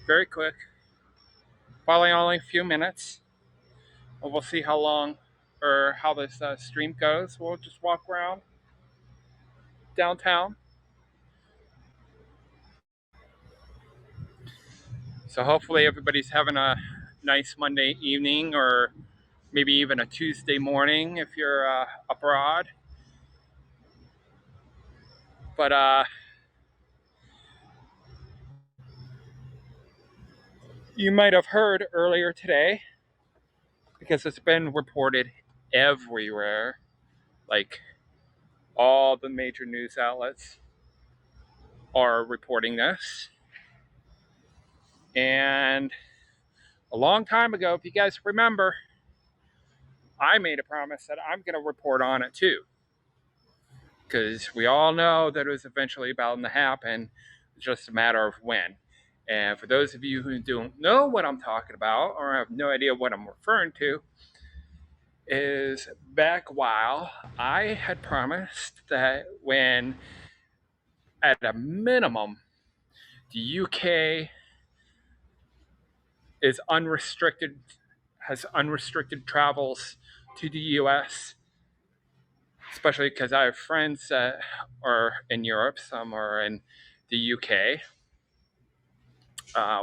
very quick, probably only a few minutes. We'll see how long or how this stream goes. We'll just walk around downtown. So hopefully everybody's having a nice Monday evening or maybe even a Tuesday morning if you're abroad. But you might have heard earlier today, because it's been reported everywhere, like all the major news outlets are reporting this. And a long time ago, if you guys remember, I made a promise that I'm going to report on it too. Because we all know that it was eventually bound to happen. It's just a matter of when. And for those of you who don't know what I'm talking about or have no idea what I'm referring to, is back while I had promised that when, at a minimum, the UK is unrestricted, has unrestricted travels to the US, especially because I have friends that are in Europe, some are in the UK.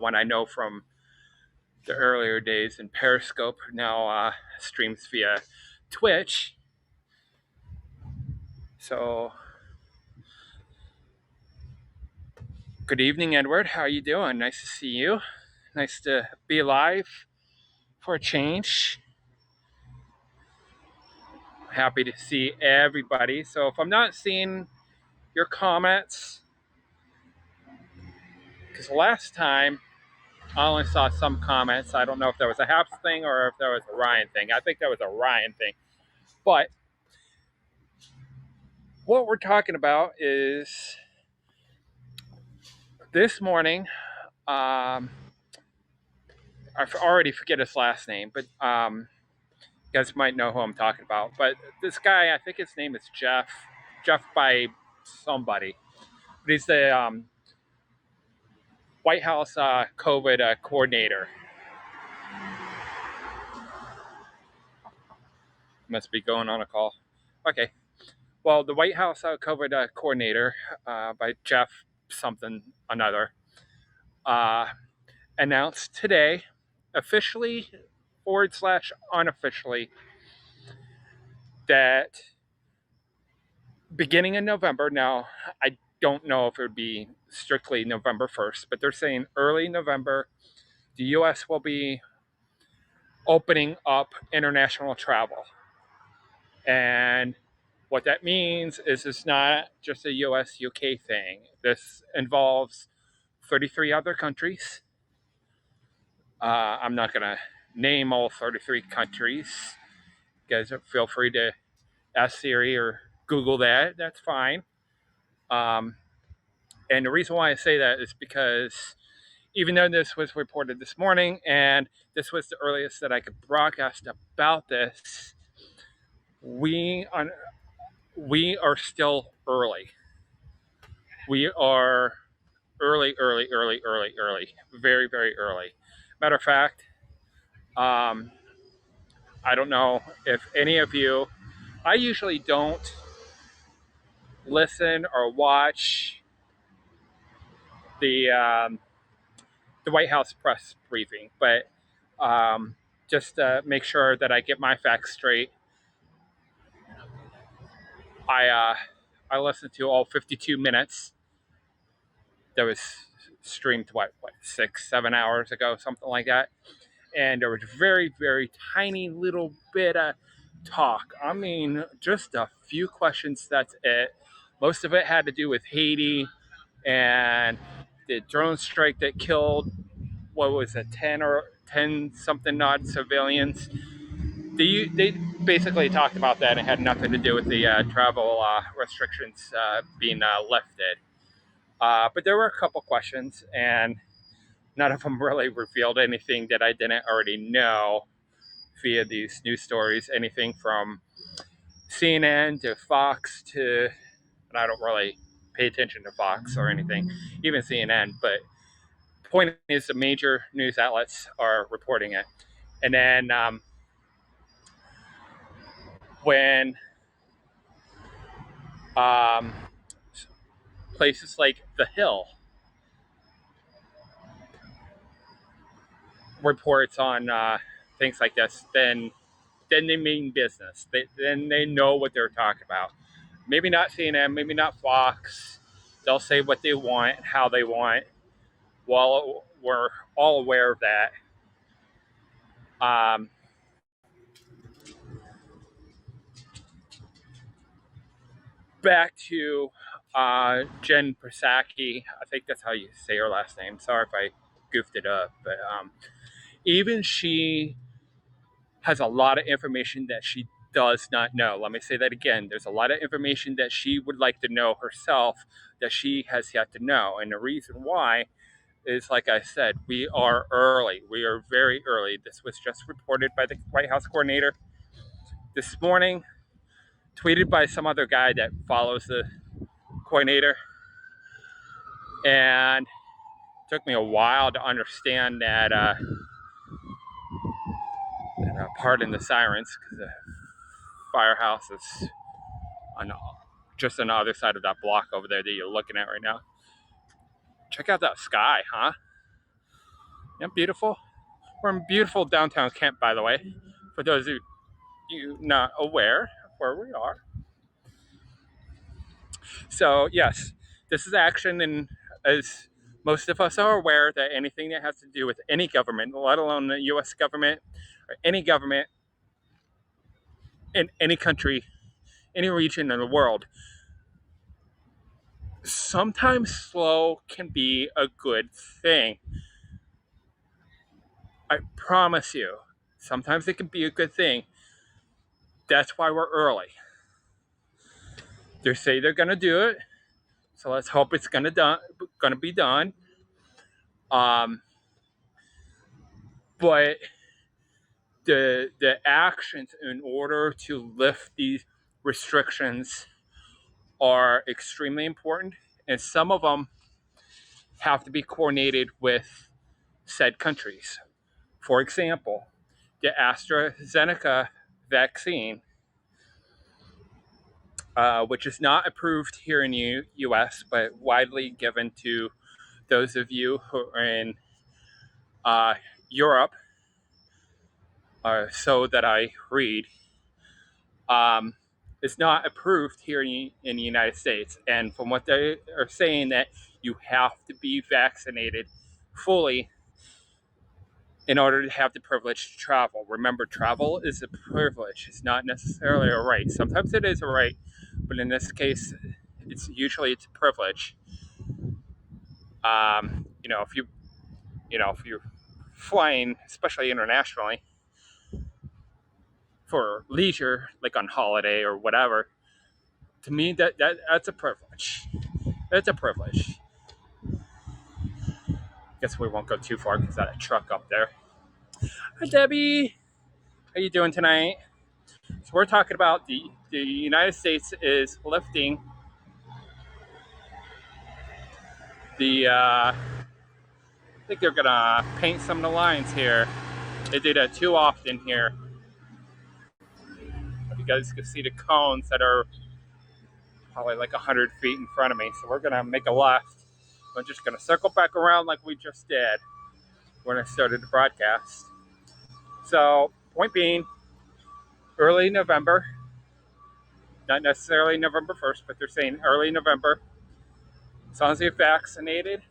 One I know from the earlier days in Periscope, now streams via Twitch. So, good evening, Edward. How are you doing? Nice to see you. Nice to be alive for a change. Happy to see everybody. So if I'm not seeing your comments, because last time I only saw some comments. I don't know if that was a Haps thing or if that was a Ryan thing. I think that was a Ryan thing. But what we're talking about is this morning, I already forget his last name, but you guys might know who I'm talking about. But this guy, I think his name is Jeff by somebody. But he's the White House COVID coordinator. Must be going on a call. Okay. Well, the White House COVID coordinator by Jeff something another announced today, officially / unofficially, that beginning in November, now I don't know if it would be strictly November 1st, but they're saying early November, the US will be opening up international travel. And what that means is it's not just a US UK thing. This involves 33 other countries. I'm not going to name all 33 countries. You guys feel free to ask Siri or Google that. That's fine. And the reason why I say that is because even though this was reported this morning and this was the earliest that I could broadcast about this, we are still early. We are early, very, very early. Matter of fact, I don't know if any of you, I usually don't listen or watch the White House press briefing, but just to make sure that I get my facts straight, I listened to all 52 minutes that was streamed what 6-7 hours ago, something like that, and there was very, very tiny little bit of talk. I mean, just a few questions. That's it. Most of it had to do with Haiti and the drone strike that killed, what was it, 10 something odd civilians. They basically talked about that and had nothing to do with the travel restrictions being lifted. But there were a couple questions, and none of them really revealed anything that I didn't already know via these news stories. Anything from CNN to Fox to, and I don't really pay attention to Fox or anything, even CNN, but point is, the major news outlets are reporting it. And then when places like The Hill reports on things like this, then they mean business. Then they know what they're talking about. Maybe not CNN, maybe not Fox. They'll say what they want, how they want. Well, we're all aware of that. Um, Back to Jen Psaki. I think that's how you say her last name. Sorry if I goofed it up, but even she has a lot of information that she does not know. Let me say that again. There's a lot of information that she would like to know herself that she has yet to know. And the reason why is, like I said, we are early. We are very early. This was just reported by the White House coordinator this morning, tweeted by some other guy that follows the coordinator. And it took me a while to understand that, pardon the sirens, because the firehouse is on just on the other side of that block over there that you're looking at right now. Check out that sky, huh? Yeah, beautiful. We're in beautiful downtown Kent, by the way, for those of you not aware of where we are. So yes, this is action, and as most of us are aware, that anything that has to do with any government, let alone the U.S. government or any government in any country, any region in the world, sometimes slow can be a good thing. I promise you, sometimes it can be a good thing. That's why we're early. They say they're gonna do it, so let's hope it's gonna be done. But the actions in order to lift these restrictions are extremely important, and some of them have to be coordinated with said countries. For example, the AstraZeneca vaccine, which is not approved here in the US, but widely given to those of you who are in Europe, so that I read, is not approved here in the United States. And from what they are saying, that you have to be vaccinated fully in order to have the privilege to travel. Remember, travel is a privilege. It's not necessarily a right. Sometimes it is a right, but in this case, it's a privilege. If you're flying, especially internationally, for leisure, like on holiday or whatever, to me that's a privilege. It's a privilege. Guess we won't go too far because that truck up there. Hi Debbie, how you doing tonight? So we're talking about the United States is lifting the. I think they're gonna paint some of the lines here. They do that too often here. You guys can see the cones that are probably like 100 feet in front of me. So we're gonna make a left. I'm just gonna circle back around like we just did when I started the broadcast. So point being, early November, not necessarily November 1st, but they're saying early November. As long as you're vaccinated,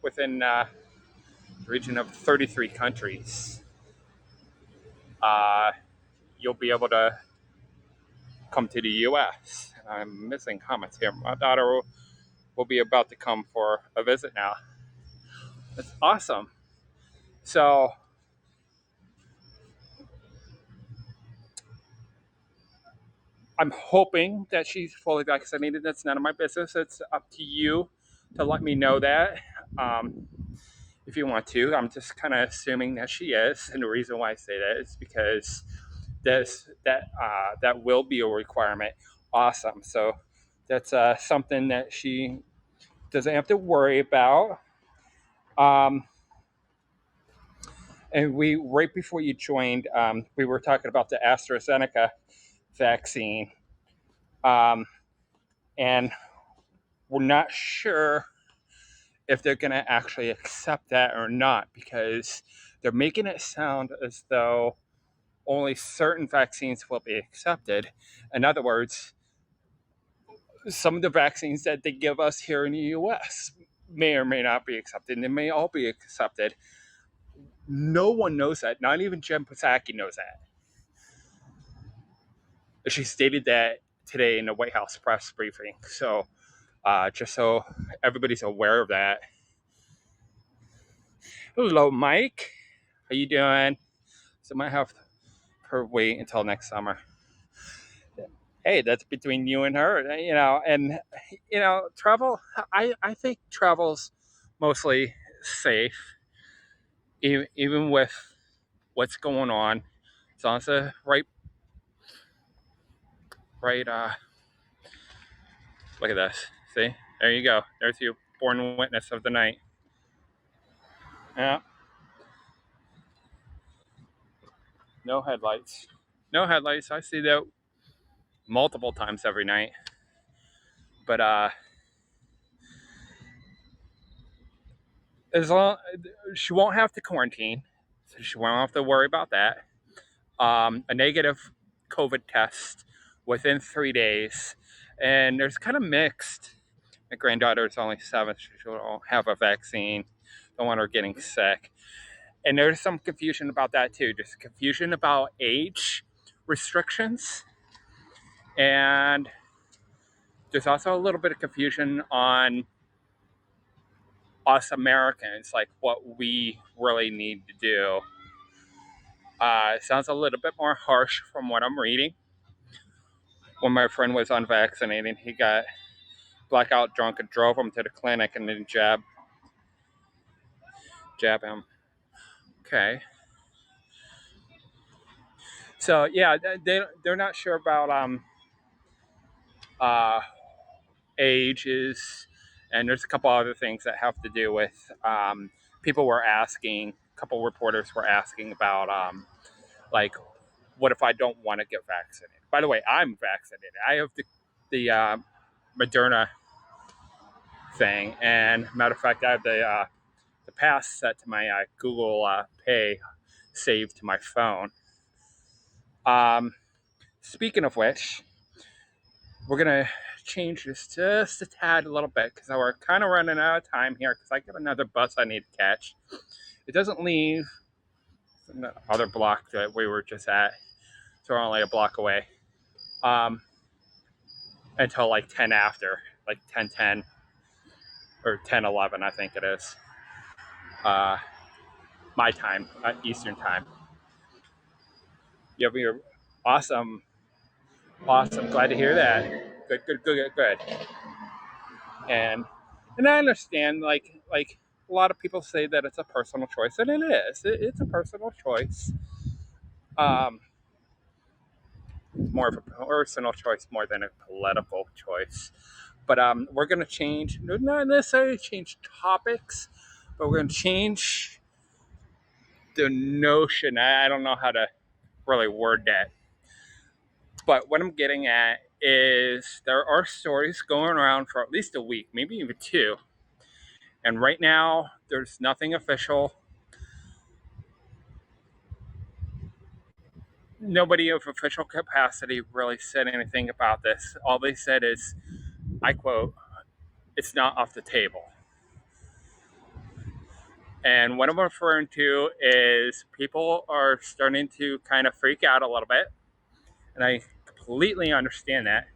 within the region of 33 countries, you'll be able to come to the U.S. I'm missing comments here. My daughter will be about to come for a visit now. That's awesome. So I'm hoping that she's fully vaccinated. That's none of my business. It's up to you to let me know that. If you want to, I'm just kind of assuming that she is, and the reason why I say that is because that will be a requirement. Awesome. So that's something that she doesn't have to worry about. Um, and we right before you joined, we were talking about the AstraZeneca vaccine, um, and we're not sure if they're going to actually accept that or not because they're making it sound as though only certain vaccines will be accepted. In other words, some of the vaccines that they give us here in the US may or may not be accepted. They may all be accepted. No one knows that. Not even Jen Psaki knows that. She stated that today in the White House press briefing. So just so everybody's aware of that. Hello, Mike. How you doing? So I might have her wait until next summer. Hey, that's between you and her, and travel. I think travel's mostly safe, even with what's going on. As long as the right. Look at this. See, there you go. There's your born witness of the night. Yeah, no headlights. No headlights. I see that multiple times every night. But as long she won't have to quarantine, so she won't have to worry about that. A negative COVID test within 3 days, and there's kind of mixed. My granddaughter is only 7; she won't have a vaccine. Don't want her getting sick, and there's some confusion about that too. Just confusion about age restrictions, and there's also a little bit of confusion on us Americans, like what we really need to do. It sounds a little bit more harsh from what I'm reading. When my friend was unvaccinated, he got blackout drunk and drove him to the clinic and then jab him. Okay. So yeah, they're not sure about uh, ages, and there's a couple other things that have to do with people were asking. A couple reporters were asking about like, what if I don't want to get vaccinated? By the way, I'm vaccinated. I have the Moderna thing, and matter of fact, I have the pass set to my Google Pay saved to my phone. Speaking of which, we're gonna change this just a tad a little bit because we're kind of running out of time here because I got another bus I need to catch. It doesn't leave the other block that we were just at, so we're only a block away until like 10 after, like 10:10 or 10:11, I think it is. My time, Eastern time. You're awesome, awesome. Glad to hear that. Good. And I understand, like a lot of people say that it's a personal choice, and it is. It's a personal choice. Um, more of a personal choice more than a political choice. But we're going to change, not necessarily change topics, but we're going to change the notion. I don't know how to really word that. But what I'm getting at is there are stories going around for at least a week, maybe even 2. And right now, there's nothing official. Nobody of official capacity really said anything about this. All they said is, I quote, it's not off the table. And what I'm referring to is people are starting to kind of freak out a little bit. And I completely understand that.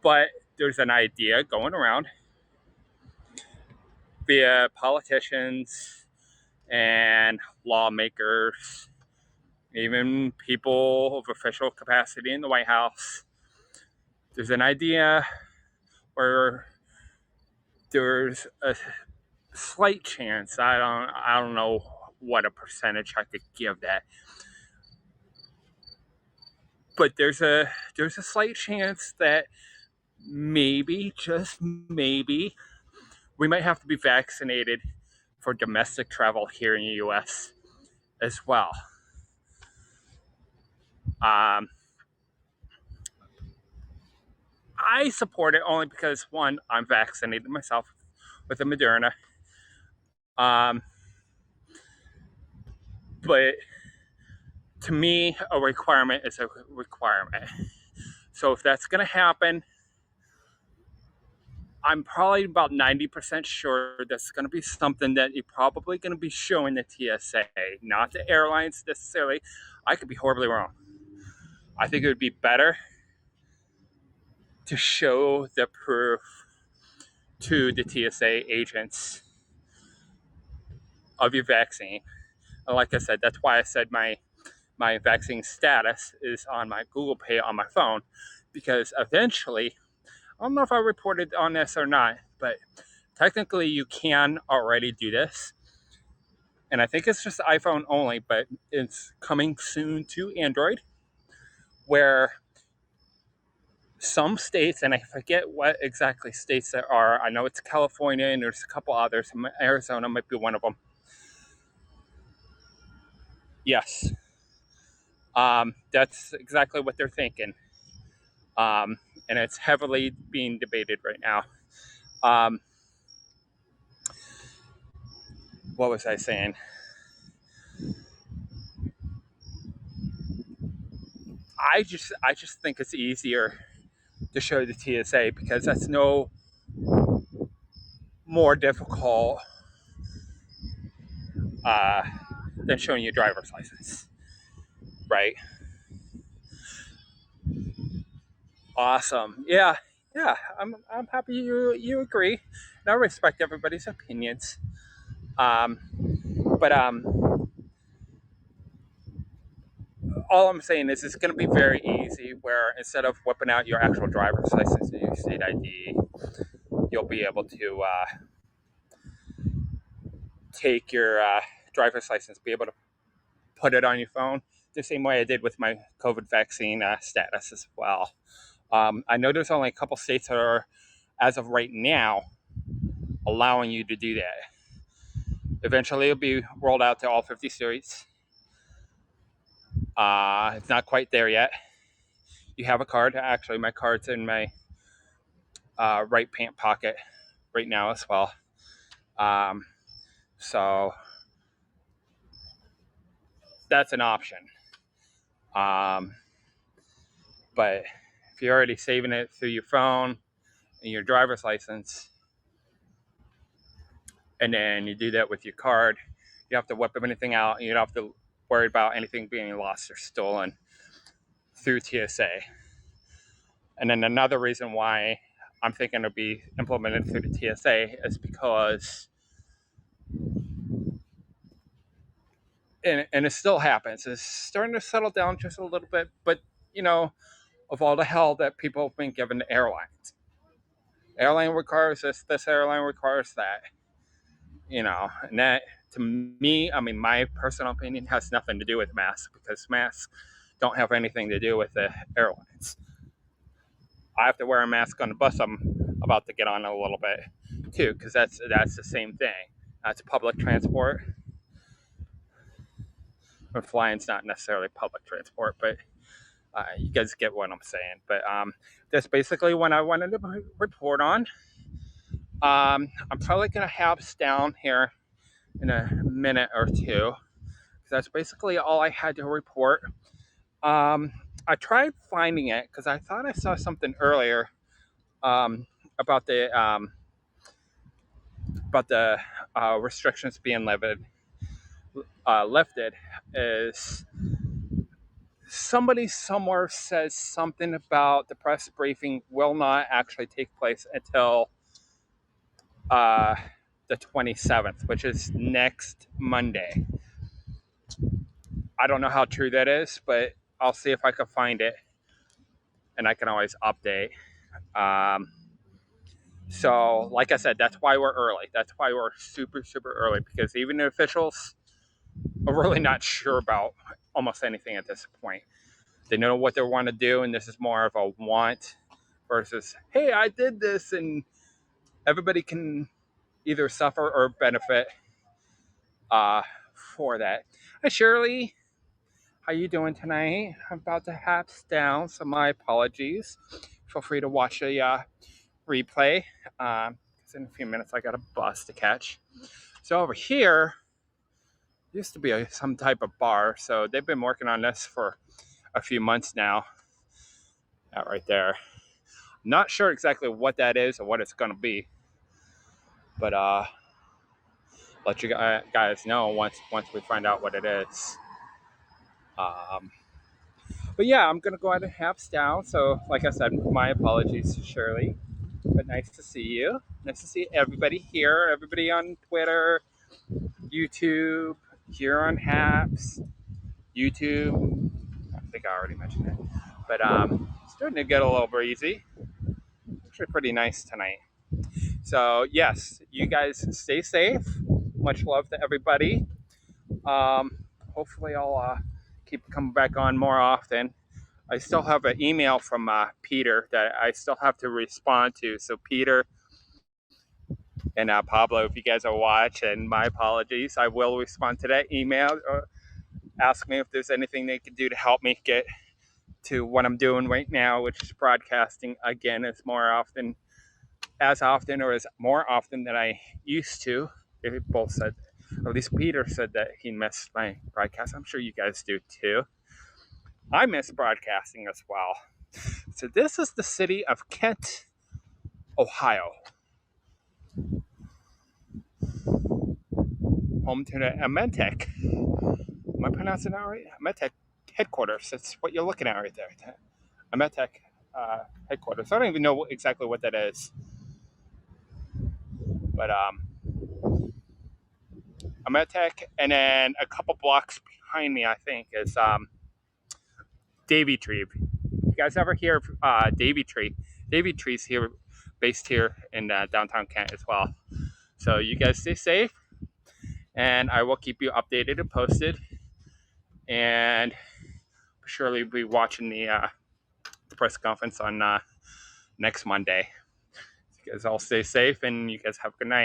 But there's an idea going around via politicians and lawmakers, even people of official capacity in the White House. There's an idea where there's a slight chance. I don't know what a percentage I could give that, but there's a slight chance that maybe, just maybe, we might have to be vaccinated for domestic travel here in the US as well. Um, I support it only because, one, I'm vaccinated myself with the Moderna. Um, but to me, a requirement is a requirement. So if that's going to happen, I'm probably about 90% sure that's going to be something that you're probably going to be showing the TSA, not the airlines necessarily. I could be horribly wrong. I think it would be better to show the proof to the TSA agents of your vaccine. And like I said, that's why I said my vaccine status is on my Google Pay on my phone, because eventually, I don't know if I reported on this or not, but technically you can already do this. And I think it's just iPhone only, but it's coming soon to Android, where some states, and I forget what exactly states there are. I know it's California and there's a couple others. Arizona might be one of them. Yes. That's exactly what they're thinking. And it's heavily being debated right now. What was I saying? I just think it's easier to show the TSA because that's no more difficult uh, than showing your driver's license, right? Awesome. Yeah, yeah. I'm happy you agree. And I respect everybody's opinions. Um, but all I'm saying is it's going to be very easy. Where instead of whipping out your actual driver's license and your state ID, you'll be able to take your driver's license, be able to put it on your phone the same way I did with my COVID vaccine status as well. I know there's only a couple states that are, as of right now, allowing you to do that. Eventually, it'll be rolled out to all 50 states. It's not quite there yet. You have a card. Actually, my card's in my right pant pocket right now as well. Um, so that's an option. Um, but if you're already saving it through your phone and your driver's license, and then you do that with your card, you don't have to whip anything out. You don't have to worry about anything being lost or stolen through TSA. And then another reason why I'm thinking it'll be implemented through the TSA is because, and it still happens, it's starting to settle down just a little bit, but you know, of all the hell that people have been given to airlines. Airline requires this airline requires that. And that to me, I mean, my personal opinion has nothing to do with masks because masks don't have anything to do with the airlines. I have to wear a mask on the bus I'm about to get on a little bit too, because that's the same thing. That's public transport. Flying's not necessarily public transport, but you guys get what I'm saying. But that's basically what I wanted to report on. I'm probably gonna have down here in a minute or two. That's basically all I had to report. I tried finding it because I thought I saw something earlier about the restrictions being lifted. Is somebody somewhere says something about the press briefing will not actually take place until the 27th, which is next Monday. I don't know how true that is, but I'll see if I can find it, and I can always update. So, like I said, that's why we're early. That's why we're super, super early, because even the officials are really not sure about almost anything at this point. They know what they want to do, and this is more of a want versus, hey, I did this, and everybody can either suffer or benefit for that. Hi, Shirley. How you doing tonight? I'm about to haps down, so my apologies. Feel free to watch a replay. Because in a few minutes I got a bus to catch. So over here used to be some type of bar, so they've been working on this for a few months now. That right there. Not sure exactly what that is or what it's gonna be, but let you guys know once we find out what it is. But yeah, I'm gonna go ahead and haps down. So like I said, my apologies to Shirley, but nice to see you. Nice to see everybody here, everybody on Twitter, YouTube, here on Haps, YouTube. I think I already mentioned it, but it's starting to get a little breezy. It's actually pretty nice tonight. So yes, you guys stay safe. Much love to everybody. Hopefully I'll keep coming back on more often. I still have an email from Peter that I still have to respond to. So Peter and Pablo, if you guys are watching, my apologies. I will respond to that email. Ask me if there's anything they can do to help me get to what I'm doing right now, which is broadcasting again as often or as more often than I used to. They both said, or at least Peter said that he missed my broadcast. I'm sure you guys do too. I miss broadcasting as well. So this is the city of Kent, Ohio. Home to the Ametec. Am I pronouncing that right? Ametec headquarters. That's what you're looking at right there. Ametec headquarters. I don't even know exactly what that is. But Ametec, and then a couple blocks behind me, I think, is Davy Tree. You guys ever hear of Davy Tree? Davy Tree's here, based here in downtown Kent as well. So you guys stay safe, and I will keep you updated and posted. And surely be watching the press conference on next Monday. You guys all stay safe, and you guys have a good night.